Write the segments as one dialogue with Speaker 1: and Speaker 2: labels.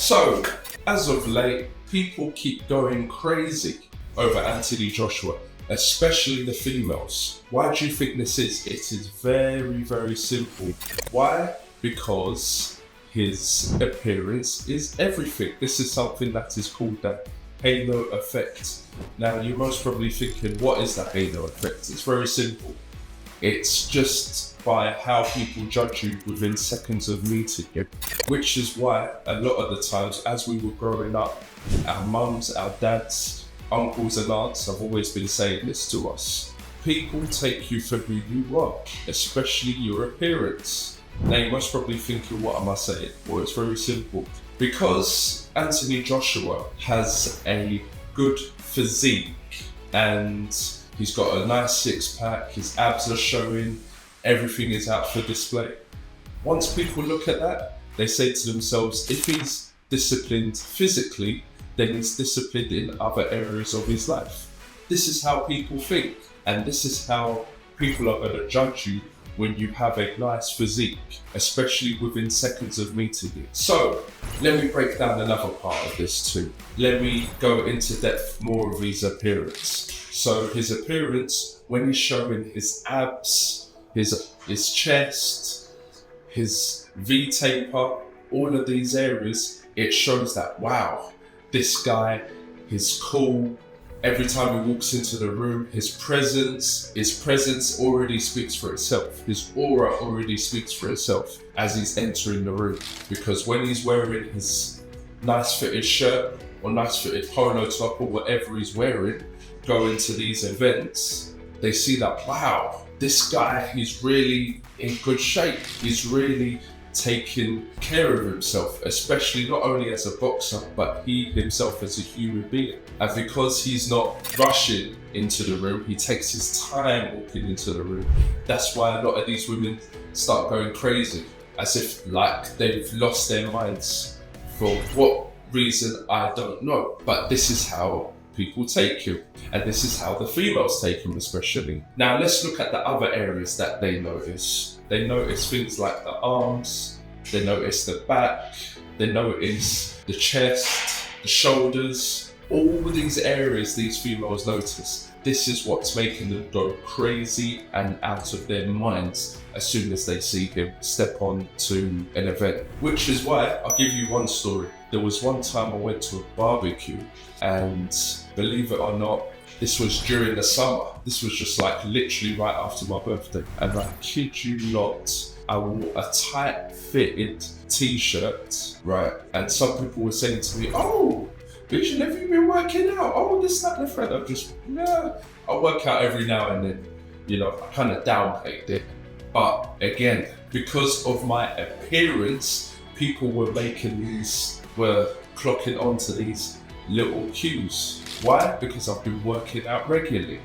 Speaker 1: So, as of late, people keep going crazy over Anthony Joshua, especially the females. Why do you think this is? It is very, very simple. Why? Because his appearance is everything. This is something that is called the halo effect. Now, you're most probably thinking, what is the halo effect? It's very simple. It's just by how people judge you within seconds of meeting you, which is why a lot of the times as we were growing up, our mums, our dads, uncles and aunts have always been saying this to us. People take you for who you are, especially your appearance. Now you must probably thinking, what am I saying? Well, it's very simple. Because Anthony Joshua has a good physique and he's got a nice six pack, his abs are showing, everything is out for display. Once people look at that, they say to themselves, if he's disciplined physically, then he's disciplined in other areas of his life. This is how people think, and this is how people are going to judge you when you have a nice physique, especially within seconds of meeting you. So, let me break down another part of this too. Let me go into depth more of his appearance. So his appearance, when he's showing his abs, his chest, his V-taper, all of these areas, it shows that, wow, this guy is cool. Every time he walks into the room, his presence already speaks for itself. His aura already speaks for itself as he's entering the room. Because when he's wearing his nice fitted shirt or nice fitted polo top or whatever he's wearing, going to these events, they see that, wow, this guy, he's really in good shape. He's really taking care of himself, especially not only as a boxer, but he himself as a human being. And because he's not rushing into the room, he takes his time walking into the room. That's why a lot of these women start going crazy, as if like they've lost their minds. For what reason, I don't know. But this is how people take him, and this is how the females take him especially. Now let's look at the other areas that they notice. They notice things like the arms, they notice the back, they notice the chest, the shoulders, all these areas these females notice. This is what's making them go crazy and out of their minds as soon as they see him step on to an event. Which is why, I'll give you one story. There was one time I went to a barbecue, and believe it or not, this was during the summer. This was just like literally right after my birthday. And I kid you not, I wore a tight fitted t-shirt, right? And some people were saying to me, oh, Vision, have you been working out? Oh, this, that, and the friend. I'm just, yeah, I work out every now and then. You know, I kind of downplayed it. But again, because of my appearance, people were clocking onto these little cues. Why? Because I've been working out regularly.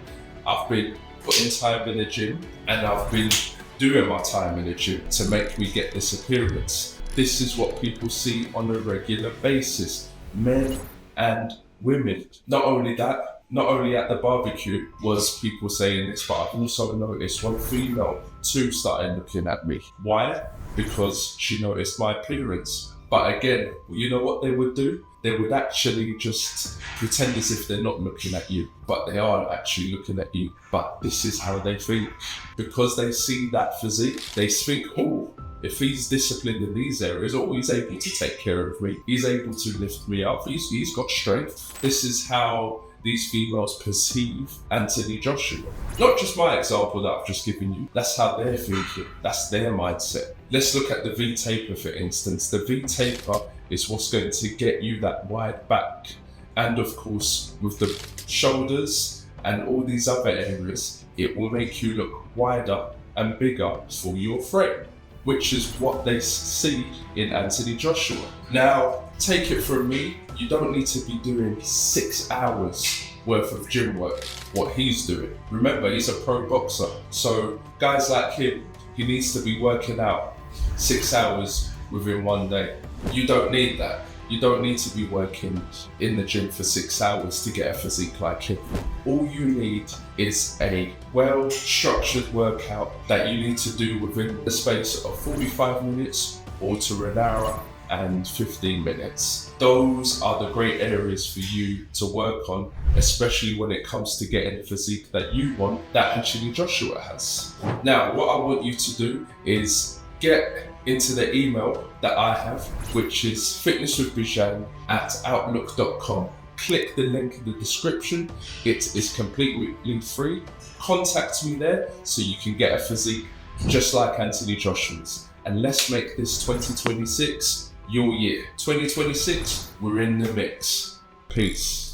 Speaker 1: I've been putting time in the gym, and I've been doing my time in the gym to make me get this appearance. This is what people see on a regular basis, men and women. Not only that, not only at the barbecue was people saying this, but I've also noticed one female too started looking at me. Why? Because she noticed my appearance. But again, you know what they would do? They would actually just pretend as if they're not looking at you, but they are actually looking at you. But this is how they think. Because they see that physique, they think, oh, if he's disciplined in these areas, oh, he's able to take care of me. He's able to lift me up. He's got strength. This is how these females perceive Anthony Joshua. Not just my example that I've just given you. That's how they're thinking. That's their mindset. Let's look at the V-taper, for instance. The V-taper is what's going to get you that wide back. And of course, with the shoulders and all these other areas, it will make you look wider and bigger for your frame, which is what they see in Anthony Joshua. Now, take it from me, you don't need to be doing 6 hours worth of gym work, what he's doing. Remember, he's a pro boxer. So guys like him, he needs to be working out 6 hours within one day. You don't need that. You don't need to be working in the gym for 6 hours to get a physique like him. All you need is a well-structured workout that you need to do within the space of 45 minutes or to an hour. and 15 minutes. Those are the great areas for you to work on, especially when it comes to getting the physique that you want, that Anthony Joshua has. Now, what I want you to do is get into the email that I have, which is fitnesswithbijan@outlook.com. Click the link in the description. It is completely free. Contact me there so you can get a physique just like Anthony Joshua's. And let's make this 2026 your year. 2026, we're in the mix. Peace.